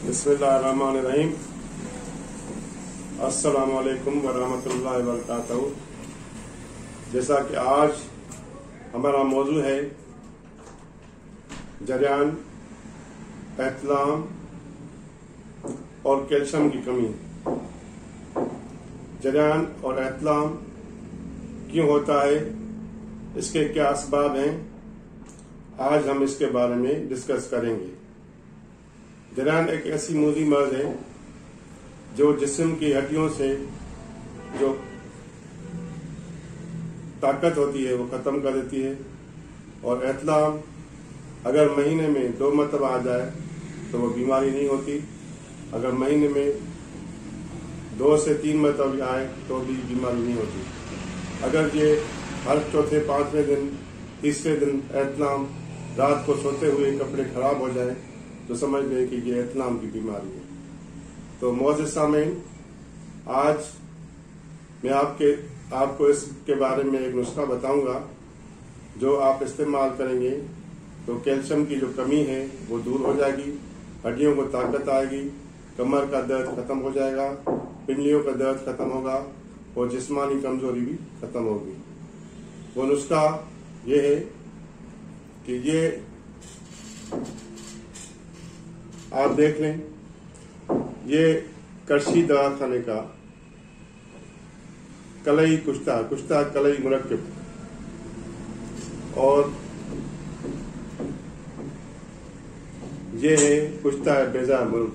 बिस्मिल्लाहिर्रहमानिर्रहीम। अस्सलामु अलैकुम वरहमतुल्लाहि वबरकातुहू। जैसा कि आज हमारा मौजू है जरियान, एहतलाम और कैल्शियम की कमी। जरियान और एहतलाम क्यों होता है, इसके क्या असबाब हैं, आज हम इसके बारे में डिस्कस करेंगे। जरियान एक ऐसी मूदी मर्ज है जो जिस्म की हड्डियों से जो ताकत होती है वो खत्म कर देती है। और एहतलाम अगर महीने में 2 मरतबा आ जाए तो वो बीमारी नहीं होती। अगर महीने में 2 से 3 मरतबा आए तो भी बीमारी नहीं होती। अगर ये हर चौथे 5वें दिन, तीसरे दिन एहतलाम रात को सोते हुए कपड़े खराब हो जाए तो समझ लें कि ये एहतलाम की बीमारी है। तो मोअज़्ज़िज़ सामीन, आज मैं आपको इसके बारे में एक नुस्खा बताऊंगा जो आप इस्तेमाल करेंगे तो कैल्शियम की जो कमी है वो दूर हो जाएगी, हड्डियों को ताकत आएगी, कमर का दर्द खत्म हो जाएगा, पिंडलियों का दर्द खत्म होगा और जिस्मानी कमजोरी भी खत्म होगी। वो नुस्खा ये है कि ये आप देख लें, ये करशी दवाखाने का कलई कुश्ता कलई मुरक्कब और ये है कुश्ता बेजा मुल्क।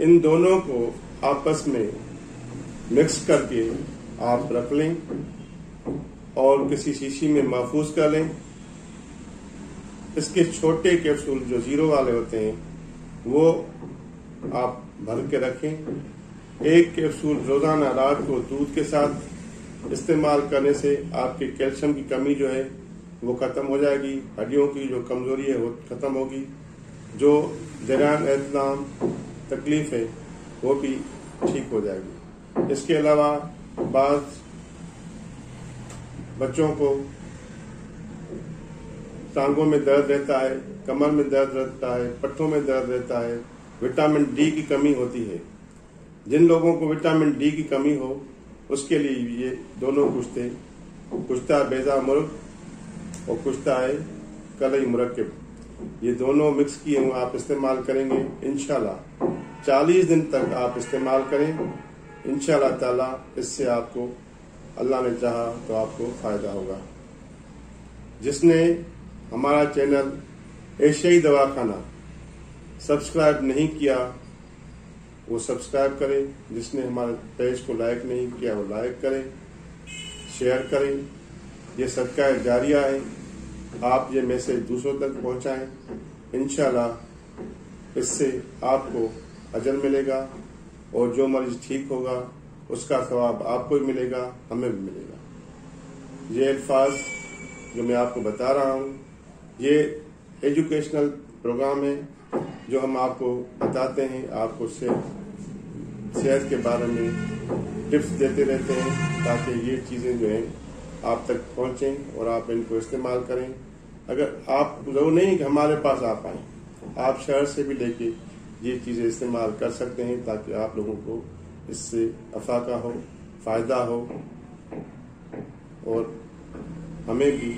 इन दोनों को आपस में मिक्स करके आप रख लें और किसी शीशी में महफूज कर लें। इसके छोटे कैप्सूल जो 0 वाले होते हैं वो आप भर के रखें। एक कैप्सूल रोजाना रात को दूध के साथ इस्तेमाल करने से आपके कैल्शियम की कमी जो है वो खत्म हो जाएगी, हड्डियों की जो कमजोरी है वो खत्म होगी, जो जरियान एहतलाम तकलीफ है वो भी ठीक हो जाएगी। इसके अलावा बाज़ बच्चों को टांगों में दर्द रहता है, कमर में दर्द रहता है, पट्टों में दर्द रहता है, विटामिन डी की कमी होती है। जिन लोगों को विटामिन डी की कमी हो उसके लिए ये दोनों कुश्ता बेजा मुर्ग और कुश्ता है कलई मुरक्कब, ये दोनों मिक्स किए हुए आप इस्तेमाल करेंगे। इंशाल्लाह 40 दिन तक आप इस्तेमाल करें, इंशाल्लाह ताला इससे आपको अल्लाह ने चाहा तो आपको फायदा होगा। जिसने हमारा चैनल एशियाई दवाखाना सब्सक्राइब नहीं किया वो सब्सक्राइब करें, जिसने हमारे पेज को लाइक नहीं किया वो लाइक करें, शेयर करें। ये सदका जारिया है, आप ये मैसेज दूसरों तक पहुंचाएं। इंशाल्लाह इससे आपको अजर मिलेगा और जो मरीज ठीक होगा उसका सवाब आपको भी मिलेगा, हमें भी मिलेगा। ये अल्फाज जो मैं आपको बता रहा हूँ ये एजुकेशनल प्रोग्राम है जो हम आपको बताते हैं, आपको सेहत के बारे में टिप्स देते रहते हैं ताकि ये चीज़ें जो हैं आप तक पहुँचें और आप इनको इस्तेमाल करें। अगर आप जरूर नहीं कि हमारे पास आ पाएँ, आप शहर से भी लेके ये चीज़ें इस्तेमाल कर सकते हैं ताकि आप लोगों को इससे अफाका हो, फायदा हो और हमें भी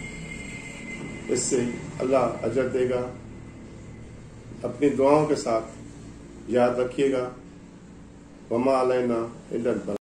इससे अल्लाह अजर देगा। अपनी दुआओं के साथ याद रखिएगा, वमा अलैना इल्लल बलाग।